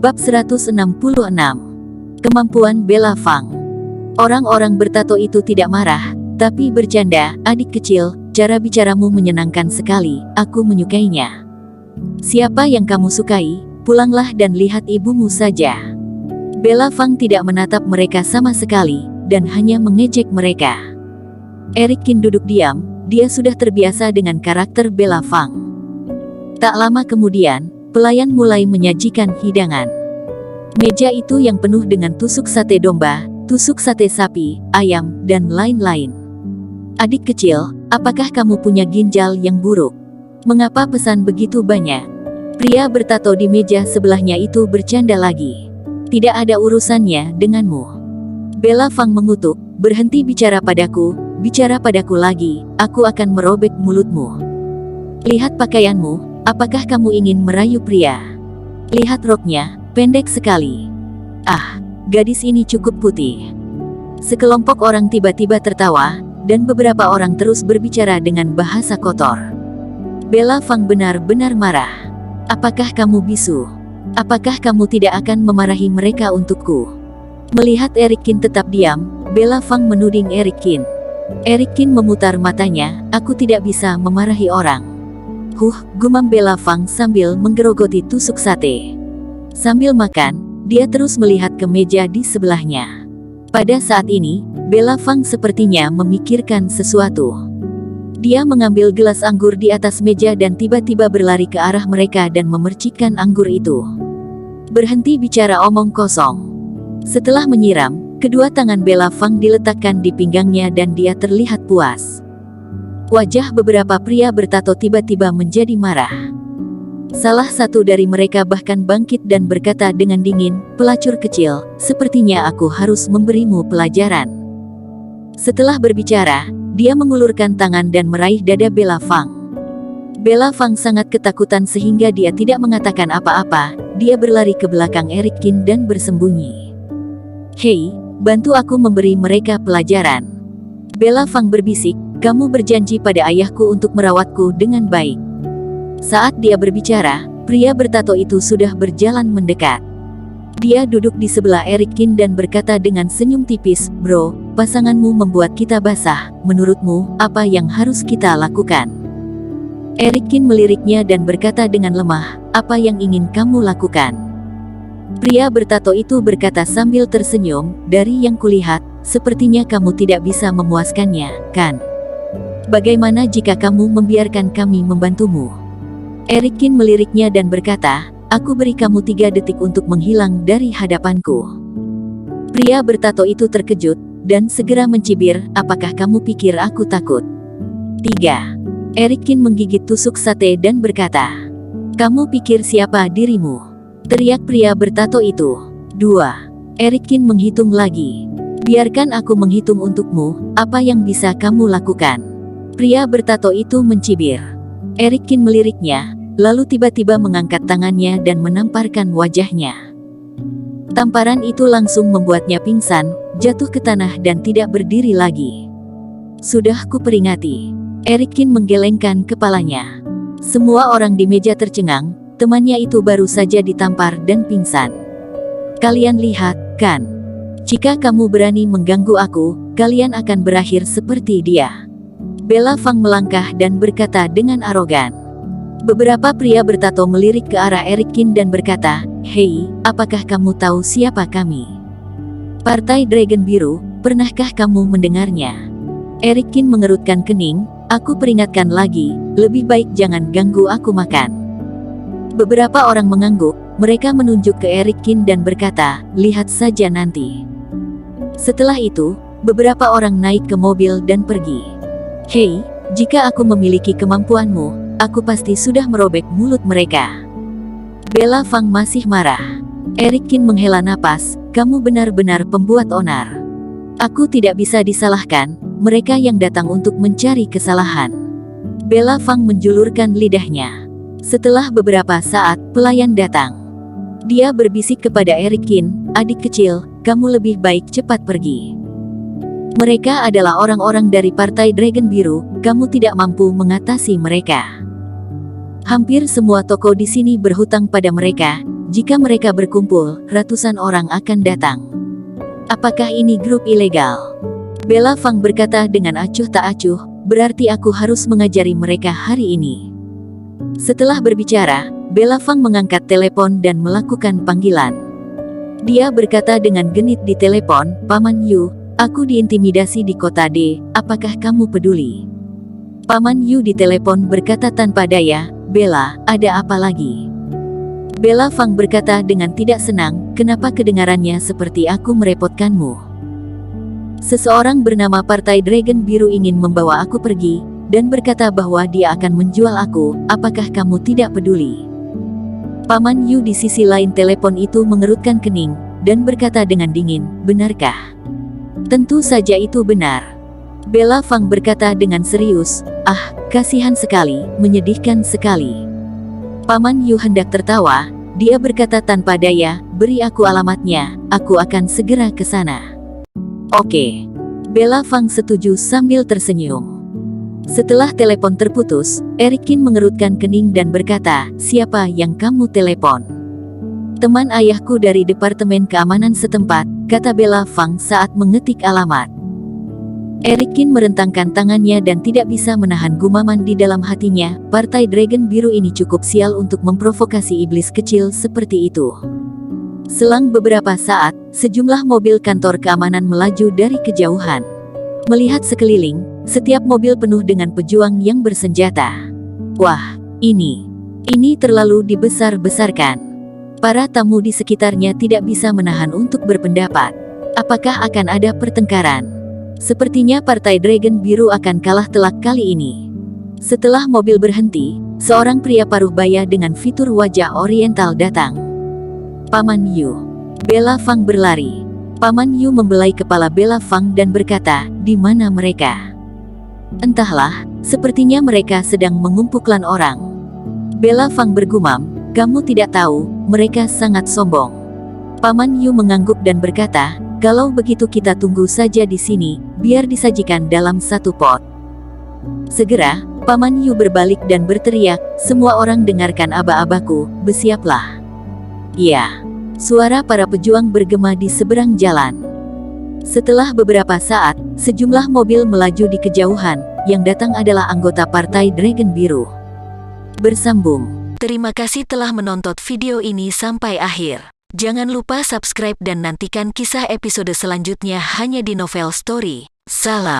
Bab 166. Kemampuan Bella Fang. Orang-orang bertato itu tidak marah, tapi bercanda. Adik kecil, cara bicaramu menyenangkan sekali, aku menyukainya. Siapa yang kamu sukai? Pulanglah dan lihat ibumu saja. Bella Fang tidak menatap mereka sama sekali, dan hanya mengejek mereka. Eric Qin duduk diam, dia sudah terbiasa dengan karakter Bella Fang. Tak lama kemudian, pelayan mulai menyajikan hidangan. Meja itu yang penuh dengan tusuk sate domba, tusuk sate sapi, ayam, dan lain-lain. Adik kecil, apakah kamu punya ginjal yang buruk? Mengapa pesan begitu banyak? Pria bertato di meja sebelahnya itu bercanda lagi. Tidak ada urusannya denganmu. Bella Fang mengutuk, berhenti bicara padaku lagi, aku akan merobek mulutmu. Lihat pakaianmu, apakah kamu ingin merayu pria? Lihat roknya, pendek sekali. Ah, gadis ini cukup putih. Sekelompok orang tiba-tiba tertawa, dan beberapa orang terus berbicara dengan bahasa kotor. Bella Fang benar-benar marah. Apakah kamu bisu? Apakah kamu tidak akan memarahi mereka untukku? Melihat Eric Qin tetap diam, Bella Fang menuding Eric Qin. Eric Qin memutar matanya, aku tidak bisa memarahi orang. Gumam Bella Fang sambil menggerogoti tusuk sate. Sambil makan, dia terus melihat ke meja di sebelahnya. Pada saat ini, Bella Fang sepertinya memikirkan sesuatu. Dia mengambil gelas anggur di atas meja dan tiba-tiba berlari ke arah mereka dan memercikkan anggur itu. Berhenti bicara omong kosong. Setelah menyiram, kedua tangan Bella Fang diletakkan di pinggangnya dan dia terlihat puas. Wajah beberapa pria bertato tiba-tiba menjadi marah. Salah satu dari mereka bahkan bangkit dan berkata dengan dingin, pelacur kecil, sepertinya aku harus memberimu pelajaran. Setelah berbicara, dia mengulurkan tangan dan meraih dada Bella Fang. Bella Fang sangat ketakutan sehingga dia tidak mengatakan apa-apa, dia berlari ke belakang Eric Qin dan bersembunyi. Hei, bantu aku memberi mereka pelajaran. Bella Fang berbisik, kamu berjanji pada ayahku untuk merawatku dengan baik. Saat dia berbicara, pria bertato itu sudah berjalan mendekat. Dia duduk di sebelah Eric Qin dan berkata dengan senyum tipis, bro, pasanganmu membuat kita basah, menurutmu, apa yang harus kita lakukan? Eric Qin meliriknya dan berkata dengan lemah, apa yang ingin kamu lakukan? Pria bertato itu berkata sambil tersenyum, dari yang kulihat, sepertinya kamu tidak bisa memuaskannya, kan? Bagaimana jika kamu membiarkan kami membantumu? Eric Qin meliriknya dan berkata, aku beri kamu 3 detik untuk menghilang dari hadapanku. Pria bertato itu terkejut, dan segera mencibir, apakah kamu pikir aku takut? 3. Eric Qin menggigit tusuk sate dan berkata, kamu pikir siapa dirimu? Teriak pria bertato itu. 2. Eric Qin menghitung lagi. Biarkan aku menghitung untukmu, apa yang bisa kamu lakukan? Pria bertato itu mencibir. Eric Qin meliriknya, lalu tiba-tiba mengangkat tangannya dan menamparkan wajahnya. Tamparan itu langsung membuatnya pingsan, jatuh ke tanah dan tidak berdiri lagi. Sudah kuperingati. Eric Qin menggelengkan kepalanya. Semua orang di meja tercengang, temannya itu baru saja ditampar dan pingsan. Kalian lihat, kan? Jika kamu berani mengganggu aku, kalian akan berakhir seperti dia. Bella Fang melangkah dan berkata dengan arogan. Beberapa pria bertato melirik ke arah Eric Qin dan berkata, hei, apakah kamu tahu siapa kami? Partai Dragon Biru, pernahkah kamu mendengarnya? Eric Qin mengerutkan kening, aku peringatkan lagi, lebih baik jangan ganggu aku makan. Beberapa orang mengangguk, mereka menunjuk ke Eric Qin dan berkata, lihat saja nanti. Setelah itu, beberapa orang naik ke mobil dan pergi. Hei, jika aku memiliki kemampuanmu, aku pasti sudah merobek mulut mereka. Bella Fang masih marah. Eric Qin menghela napas, kamu benar-benar pembuat onar. Aku tidak bisa disalahkan, mereka yang datang untuk mencari kesalahan. Bella Fang menjulurkan lidahnya. Setelah beberapa saat, pelayan datang. Dia berbisik kepada Eric Qin, adik kecil, kamu lebih baik cepat pergi. Mereka adalah orang-orang dari Partai Dragon Biru, kamu tidak mampu mengatasi mereka. Hampir semua toko di sini berhutang pada mereka, Jika mereka berkumpul, ratusan orang akan datang. Apakah ini grup ilegal? Bella Fang berkata dengan acuh tak acuh, berarti aku harus mengajari mereka hari ini. Setelah berbicara, Bella Fang mengangkat telepon dan melakukan panggilan. Dia berkata dengan genit di telepon, Paman Yu, aku diintimidasi di kota D, apakah kamu peduli? Paman Yu di telepon berkata tanpa daya, Bella, ada apa lagi? Bella Fang berkata dengan tidak senang, kenapa kedengarannya seperti aku merepotkanmu? Seseorang bernama Partai Dragon Biru ingin membawa aku pergi, dan berkata bahwa dia akan menjual aku, apakah kamu tidak peduli? Paman Yu di sisi lain telepon itu mengerutkan kening, dan berkata dengan dingin, benarkah? Tentu saja itu benar. Bella Fang berkata dengan serius, kasihan sekali, menyedihkan sekali. Paman Yu hendak tertawa, dia berkata tanpa daya, beri aku alamatnya, aku akan segera ke sana. Oke. Bella Fang setuju sambil tersenyum. Setelah telepon terputus, Erikin mengerutkan kening dan berkata, siapa yang kamu telepon? Teman ayahku dari Departemen Keamanan setempat, kata Bella Fang saat mengetik alamat. Erikin merentangkan tangannya dan tidak bisa menahan gumaman di dalam hatinya, Partai Dragon Biru ini cukup sial untuk memprovokasi iblis kecil seperti itu. Selang beberapa saat, sejumlah mobil kantor keamanan melaju dari kejauhan. Melihat sekeliling, setiap mobil penuh dengan pejuang yang bersenjata. Wah, ini terlalu dibesar-besarkan. Para tamu di sekitarnya tidak bisa menahan untuk berpendapat. Apakah akan ada pertengkaran? Sepertinya Partai Dragon Biru akan kalah telak kali ini. Setelah mobil berhenti, seorang pria paruh baya dengan fitur wajah oriental datang. Paman Yu. Bella Fang berlari. Paman Yu membelai kepala Bella Fang dan berkata, di mana mereka? Entahlah, sepertinya mereka sedang mengumpulkan orang. Bella Fang bergumam, kamu tidak tahu, mereka sangat sombong. Paman Yu mengangguk dan berkata, kalau begitu kita tunggu saja di sini, biar disajikan dalam satu pot. Segera, Paman Yu berbalik dan berteriak, semua orang dengarkan aba-abaku, bersiaplah. Ya, suara para pejuang bergema di seberang jalan. Setelah beberapa saat, sejumlah mobil melaju di kejauhan, yang datang adalah anggota Partai Dragon Biru. Bersambung. Terima kasih telah menonton video ini sampai akhir. Jangan lupa subscribe dan nantikan kisah episode selanjutnya hanya di Novel Story. Salam.